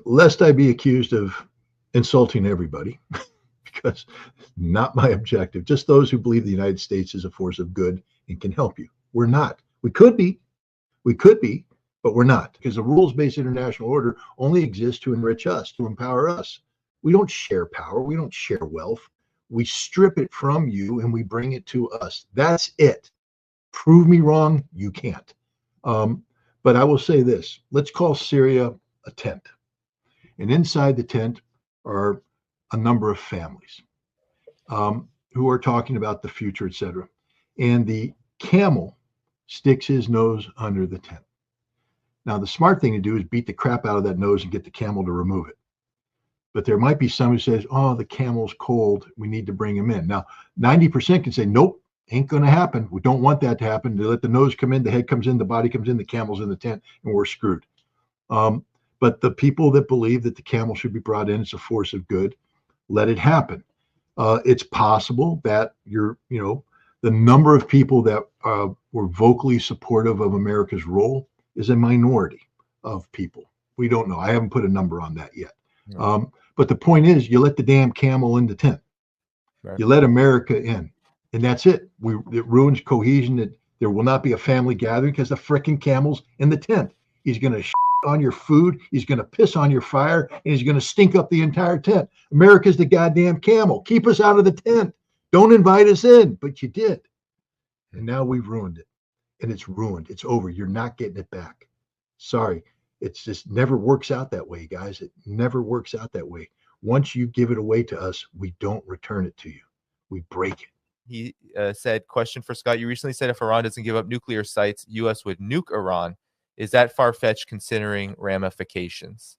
lest I be accused of insulting everybody, because not my objective, just those who believe the United States is a force of good and can help you. We're not. We could be, but we're not, because the rules-based international order only exists to enrich us, to empower us. We don't share power. We don't share wealth. We strip it from you and we bring it to us. That's it. Prove me wrong. You can't. But I will say this. Let's call Syria a tent. And inside the tent are a number of families who are talking about the future, etc. And the camel sticks his nose under the tent. Now, the smart thing to do is beat the crap out of that nose and get the camel to remove it. But there might be some who says, oh, the camel's cold, we need to bring him in. Now, 90% can say, nope, ain't going to happen. We don't want that to happen. They let the nose come in, the head comes in, the body comes in, the camel's in the tent, and we're screwed. But the people that believe that the camel should be brought in as a force of good, let it happen. It's possible that the number of people that were vocally supportive of America's role is a minority of people. We don't know. I haven't put a number on that yet. No. But the point is, you let the damn camel in the tent. Right. You let America in, and that's it. It ruins cohesion. That there will not be a family gathering because the frickin' camel's in the tent. He's going to shit on your food. He's going to piss on your fire, and he's going to stink up the entire tent. America's the goddamn camel. Keep us out of the tent. Don't invite us in. But you did, and now we've ruined it, and it's ruined. It's over. You're not getting it back. Sorry. It's just never works out that way, guys. It never works out that way. Once you give it away to us, we don't return it to you. We break it. He said, question for Scott. You recently said if Iran doesn't give up nuclear sites, U.S. would nuke Iran. Is that far-fetched considering ramifications?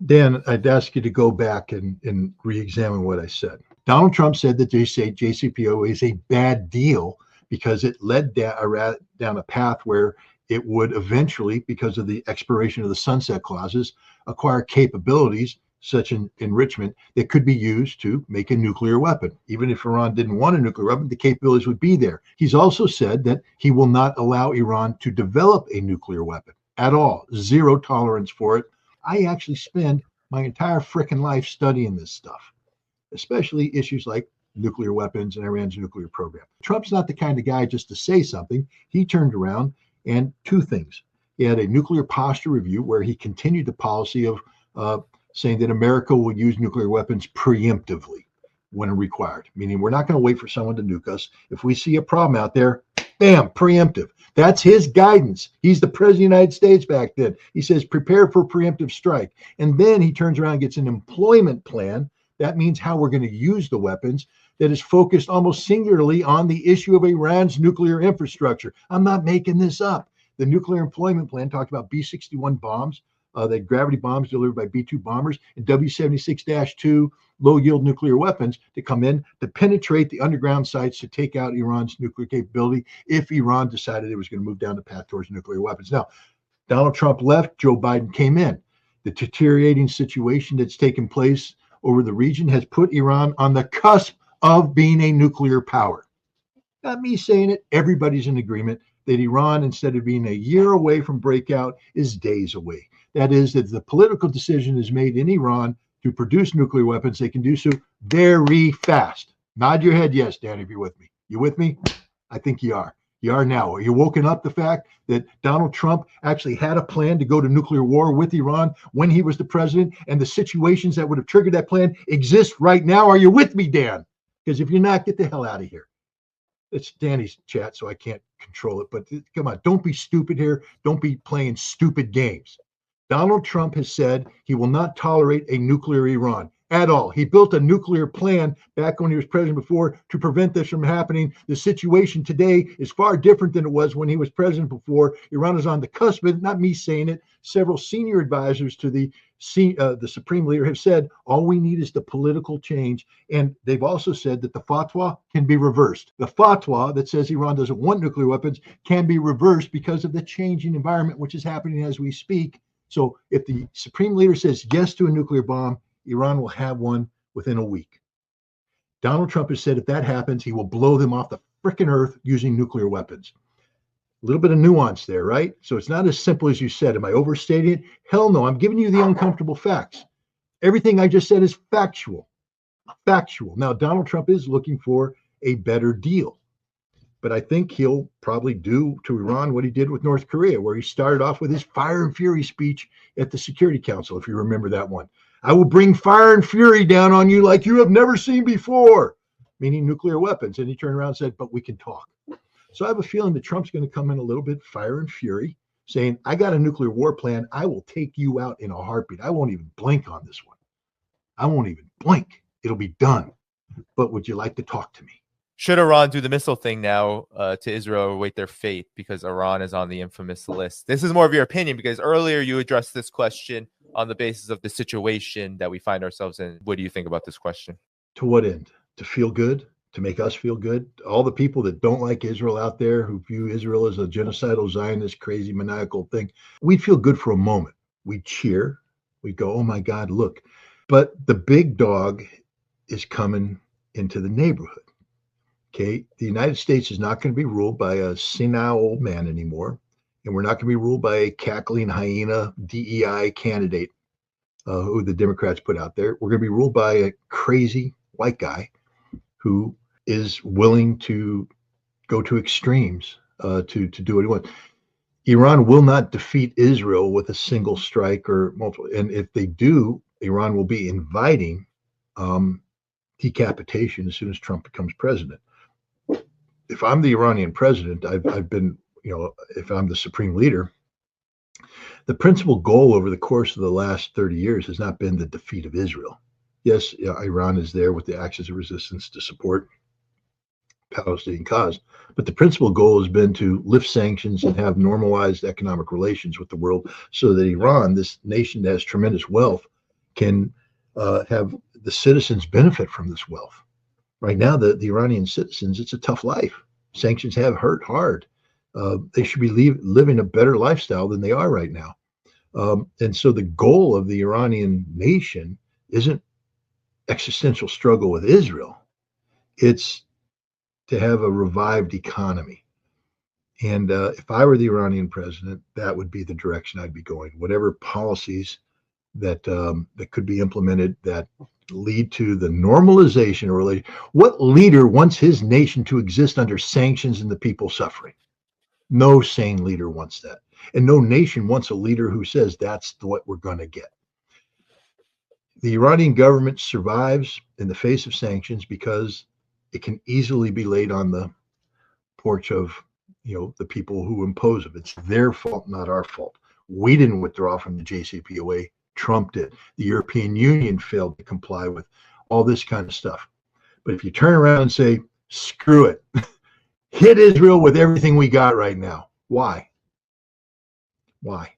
Dan, I'd ask you to go back and re-examine what I said. Donald Trump said that JCPOA is a bad deal because it led down a path where it would eventually, because of the expiration of the sunset clauses, acquire capabilities such as enrichment that could be used to make a nuclear weapon. Even if Iran didn't want a nuclear weapon, the capabilities would be there. He's also said that he will not allow Iran to develop a nuclear weapon at all. Zero tolerance for it. I actually spend my entire frickin' life studying this stuff, especially issues like nuclear weapons and Iran's nuclear program. Trump's not the kind of guy just to say something. He turned around and two things. He had a nuclear posture review where he continued the policy of saying that America will use nuclear weapons preemptively when required, meaning we're not going to wait for someone to nuke us. If we see a problem out there, bam, preemptive. That's his guidance. He's the president of the United States back then. He says, prepare for preemptive strike. And then he turns around and gets an employment plan. That means how we're going to use the weapons that is focused almost singularly on the issue of Iran's nuclear infrastructure. I'm not making this up. The nuclear employment plan talked about B-61 bombs, the gravity bombs delivered by B-2 bombers, and W-76-2 low-yield nuclear weapons to come in to penetrate the underground sites to take out Iran's nuclear capability if Iran decided it was going to move down the path towards nuclear weapons. Now, Donald Trump left, Joe Biden came in. The deteriorating situation that's taken place over the region has put Iran on the cusp of being a nuclear power. Not me saying it, everybody's in agreement that Iran, instead of being a year away from breakout, is days away. That is, that the political decision is made in Iran to produce nuclear weapons. They can do so very fast. Nod your head yes, Dan, if you're with me. You with me? I think you are. You are now. Are you woken up the fact that Donald Trump actually had a plan to go to nuclear war with Iran when he was the president, and the situations that would have triggered that plan exist right now? Are you with me, Dan? Because if you're not, get the hell out of here. It's Danny's chat, so I can't control it. But come on, don't be stupid here. Don't be playing stupid games. Donald Trump has said he will not tolerate a nuclear Iran at all. He built a nuclear plan back when he was president before to prevent this from happening. The situation today is far different than it was when he was president before. Iran is on the cusp of it, not me saying it. Several senior advisors to the supreme leader have said all we need is the political change. And they've also said that the fatwa can be reversed. The fatwa that says Iran doesn't want nuclear weapons can be reversed because of the changing environment, which is happening as we speak. So if the supreme leader says yes to a nuclear bomb, Iran will have one within a week. Donald Trump has said if that happens, he will blow them off the frickin' earth using nuclear weapons. A little bit of nuance there, right? So it's not as simple as you said. Am I overstating it? Hell no. I'm giving you the uncomfortable facts. Everything I just said is factual. Factual. Now, Donald Trump is looking for a better deal. But I think he'll probably do to Iran what he did with North Korea, where he started off with his fire and fury speech at the Security Council, if you remember that one. I will bring fire and fury down on you like you have never seen before, meaning nuclear weapons. And he turned around and said, but we can talk. So I have a feeling that Trump's going to come in a little bit fire and fury, saying, I got a nuclear war plan. I will take you out in a heartbeat. I won't even blink on this one. I won't even blink. It'll be done. But would you like to talk to me? Should Iran do the missile thing now to Israel or wait their fate because Iran is on the infamous list? This is more of your opinion because earlier you addressed this question on the basis of the situation that we find ourselves in. What do you think about this question? To what end? To feel good? To make us feel good? All the people that don't like Israel out there, who view Israel as a genocidal Zionist, crazy, maniacal thing, we'd feel good for a moment. We'd cheer. We'd go, oh my God, look. But the big dog is coming into the neighborhood. Okay, the United States is not going to be ruled by a senile old man anymore, and we're not going to be ruled by a cackling hyena DEI candidate who the Democrats put out there. We're going to be ruled by a crazy white guy who is willing to go to extremes to do what he wants. Iran will not defeat Israel with a single strike or multiple, and if they do, Iran will be inviting decapitation as soon as Trump becomes president. If I'm the Iranian president, I've been, if I'm the supreme leader, the principal goal over the course of the last 30 years has not been the defeat of Israel. Yes, Iran is there with the axis of resistance to support Palestinian cause, but the principal goal has been to lift sanctions and have normalized economic relations with the world so that Iran, this nation that has tremendous wealth, can have the citizens benefit from this wealth. Right now, the Iranian citizens, it's a tough life. Sanctions have hurt hard. They should be living a better lifestyle than they are right now. And so the goal of the Iranian nation isn't existential struggle with Israel. It's to have a revived economy. And if I were the Iranian president, that would be the direction I'd be going. Whatever policies that could be implemented that lead to the normalization of relations. What leader wants his nation to exist under sanctions and the people suffering? No sane leader wants that. And no nation wants a leader who says that's what we're going to get. The Iranian government survives in the face of sanctions because it can easily be laid on the porch of, the people who impose them. It's their fault, not our fault. We didn't withdraw from the JCPOA. Trump did. The European Union failed to comply with all this kind of stuff. But if you turn around and say, screw it, hit Israel with everything we got right now. Why? Why?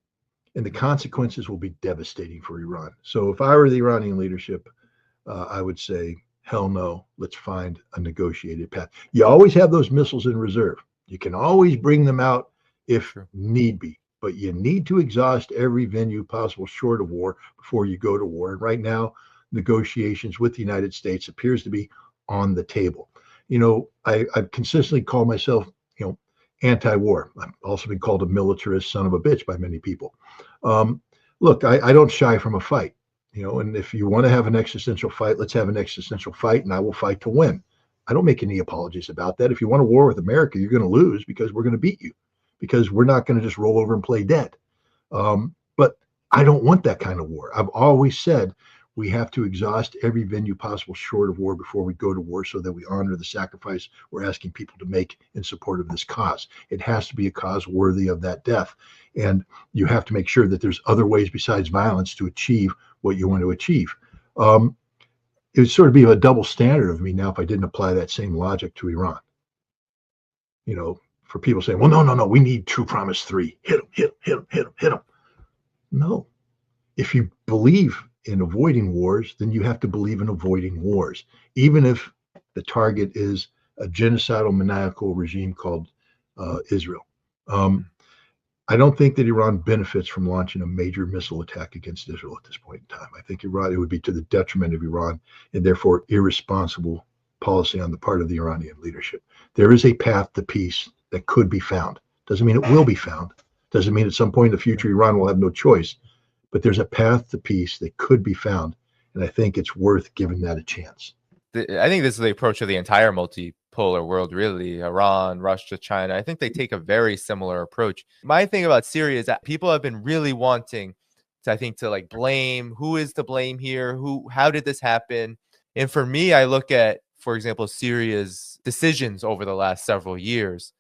And the consequences will be devastating for Iran. So if I were the Iranian leadership, I would say, hell no, let's find a negotiated path. You always have those missiles in reserve. You can always bring them out if need be. But you need to exhaust every venue possible short of war before you go to war. And right now, negotiations with the United States appears to be on the table. I've consistently called myself, anti-war. I've also been called a militarist son of a bitch by many people. Look, I don't shy from a fight, and if you want to have an existential fight, let's have an existential fight, and I will fight to win. I don't make any apologies about that. If you want a war with America, you're going to lose because we're going to beat you. Because we're not going to just roll over and play dead. But I don't want that kind of war. I've always said we have to exhaust every venue possible short of war before we go to war so that we honor the sacrifice we're asking people to make in support of this cause. It has to be a cause worthy of that death. And you have to make sure that there's other ways besides violence to achieve what you want to achieve. It would sort of be a double standard of me now if I didn't apply that same logic to Iran. For people saying, well, no, we need True Promise 3. Hit them. No. If you believe in avoiding wars, then you have to believe in avoiding wars, even if the target is a genocidal, maniacal regime called Israel. I don't think that Iran benefits from launching a major missile attack against Israel at this point in time. I think it would be to the detriment of Iran and therefore irresponsible policy on the part of the Iranian leadership. There is a path to peace that could be found. Doesn't mean it will be found. Doesn't mean at some point in the future Iran will have no choice. But there's a path to peace that could be found, and I think it's worth giving that a chance. I think this is the approach of the entire multipolar world, really. Iran, Russia, China. I think they take a very similar approach. My thing about Syria is that people have been really wanting to, I think, to like blame who is to blame here, how did this happen? And for me, I look at, for example, Syria's decisions over the last several years,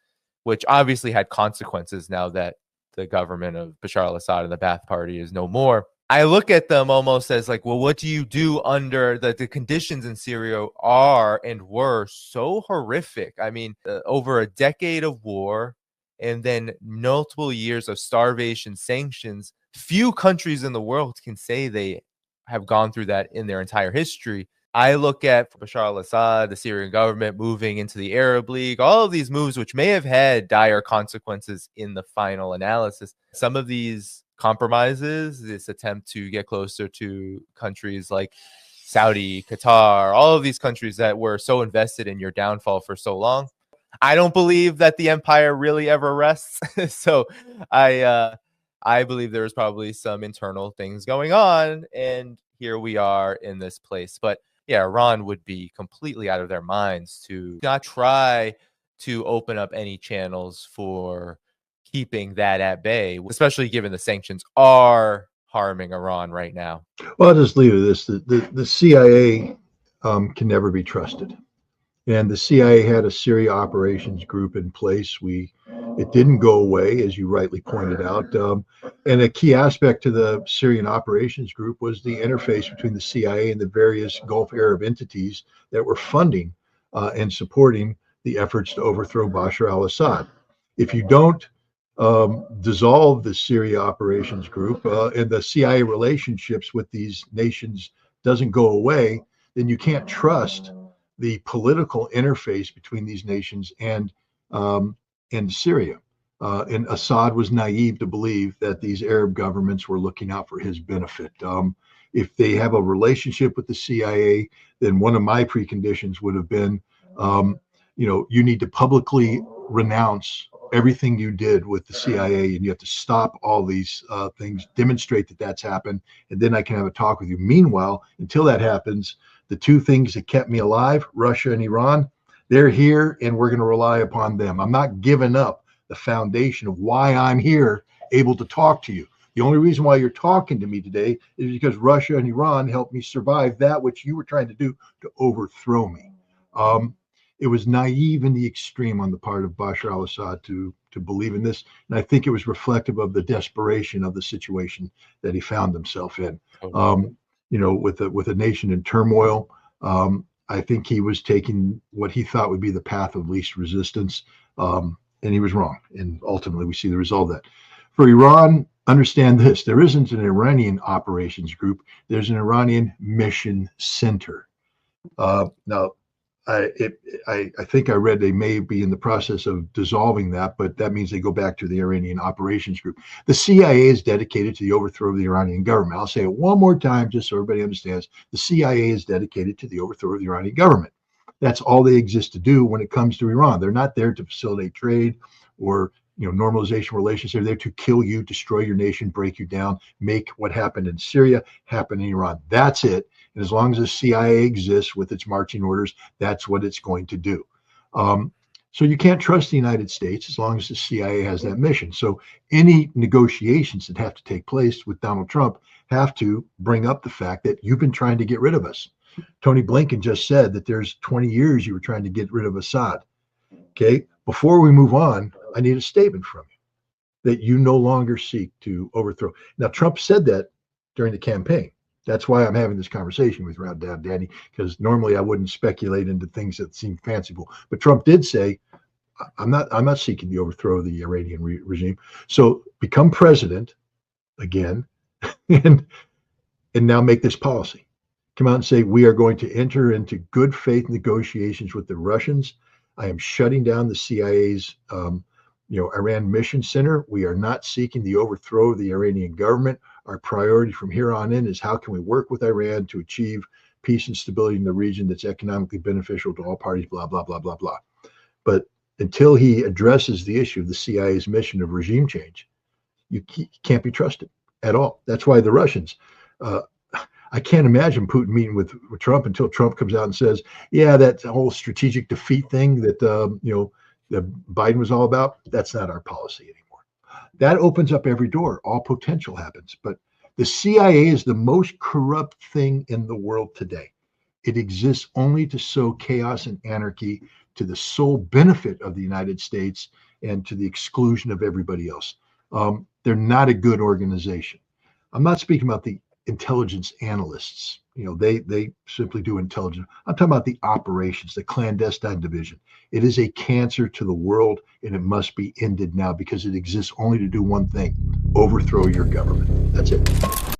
which obviously had consequences now that the government of Bashar al-Assad and the Ba'ath Party is no more. I look at them almost as like, well, what do you do under the conditions in Syria are and were so horrific? I mean, over a decade of war and then multiple years of starvation, sanctions. Few countries in the world can say they have gone through that in their entire history. I look at Bashar al-Assad, the Syrian government moving into the Arab League, all of these moves which may have had dire consequences in the final analysis. Some of these compromises, this attempt to get closer to countries like Saudi, Qatar, all of these countries that were so invested in your downfall for so long. I don't believe that the empire really ever rests. So I believe there's probably some internal things going on, and here we are in this place. But yeah, Iran would be completely out of their minds to not try to open up any channels for keeping that at bay, especially given the sanctions are harming Iran right now. Well, I'll just leave it at this. The CIA can never be trusted. And the CIA had a Syria operations group in place. It didn't go away, as you rightly pointed out. And a key aspect to the Syrian operations group was the interface between the CIA and the various Gulf Arab entities that were funding and supporting the efforts to overthrow Bashar al-Assad. If you don't dissolve the Syria operations group and the CIA relationships with these nations doesn't go away, then you can't trust the political interface between these nations and Syria. And Assad was naive to believe that these Arab governments were looking out for his benefit. If they have a relationship with the CIA, then one of my preconditions would have been, you need to publicly renounce everything you did with the CIA, and you have to stop all these things, demonstrate that that's happened, and then I can have a talk with you. Meanwhile, until that happens, the two things that kept me alive, Russia and Iran, they're here, and we're going to rely upon them. I'm not giving up the foundation of why I'm here, able to talk to you. The only reason why you're talking to me today is because Russia and Iran helped me survive that which you were trying to do to overthrow me. It was naive in the extreme on the part of Bashar al-Assad to believe in this, and I think it was reflective of the desperation of the situation that he found himself in. With a nation in turmoil, I think he was taking what he thought would be the path of least resistance, and he was wrong. And ultimately, we see the result of that. For Iran, understand this: there isn't an Iranian operations group. There's an Iranian mission center. Now, I think I read they may be in the process of dissolving that, but that means they go back to the Iranian operations group. The CIA is dedicated to the overthrow of the Iranian government. I'll say it one more time just so everybody understands. The CIA is dedicated to the overthrow of the Iranian government. That's all they exist to do when it comes to Iran. They're not there to facilitate trade or normalization relations. They're there to kill you, destroy your nation, break you down, make what happened in Syria happen in Iran. That's it. And as long as the CIA exists with its marching orders, that's what it's going to do. So you can't trust the United States as long as the CIA has that mission. So any negotiations that have to take place with Donald Trump have to bring up the fact that you've been trying to get rid of us. Tony Blinken just said that there's 20 years you were trying to get rid of Assad. Okay, before we move on, I need a statement from you that you no longer seek to overthrow. Now, Trump said that during the campaign. That's why I'm having this conversation with Round Down Danny, because normally I wouldn't speculate into things that seem fanciful. But Trump did say, I'm not seeking the overthrow of the Iranian regime. So become president again and now make this policy. Come out and say, we are going to enter into good faith negotiations with the Russians. I am shutting down the CIA's Iran Mission Center. We are not seeking the overthrow of the Iranian government. Our priority from here on in is how can we work with Iran to achieve peace and stability in the region that's economically beneficial to all parties, blah, blah, blah, blah, blah. But until he addresses the issue of the CIA's mission of regime change, you can't be trusted at all. That's why the Russians, I can't imagine Putin meeting with Trump until Trump comes out and says, yeah, that whole strategic defeat thing that, that Biden was all about, that's not our policy anymore. That opens up every door. All potential happens. But the CIA is the most corrupt thing in the world today. It exists only to sow chaos and anarchy to the sole benefit of the United States and to the exclusion of everybody else. They're not a good organization. I'm not speaking about the intelligence analysts. They simply do intelligence. I'm talking about the operations, the clandestine division. It is a cancer to the world, and it must be ended now because it exists only to do one thing: overthrow your government. That's it.